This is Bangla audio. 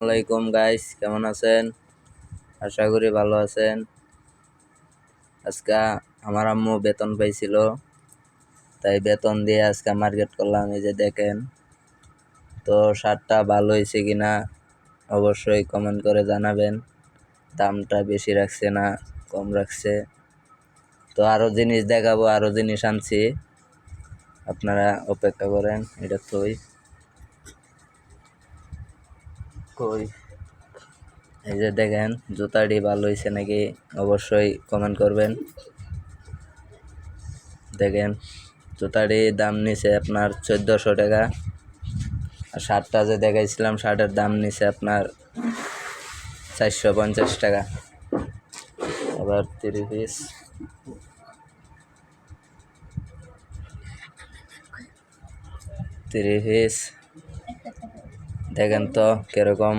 আসসালামাইকুম গাইস, কেমন আছেন? আশা করি ভালো আছেন। আজকে আমার আম্মু বেতন পাইছিল, তাই বেতন দিয়ে আজকে মার্কেট করলাম। এই যে দেখেন, তো শার্টটা ভালো হয়েছে কিনা অবশ্যই কমেন্ট করে জানাবেন। দামটা বেশি রাখছে না কম রাখছে। তো আরো জিনিস দেখাবো, আরো জিনিস আনছি, আপনারা অপেক্ষা করেন। এটা কই এই যে দেখেন, জুতাটি ভালো হয়েছে নাকি অবশ্যই কমেন্ট করবেন। দেখেন, জুতাটির দাম নিছে আপনার 1400 টাকা। আর শার্টটা যে দেখাইছিলাম, শার্টের দাম নিছে আপনার 450 টাকা। আবার 3 পিস দেখেন তো কিরকম।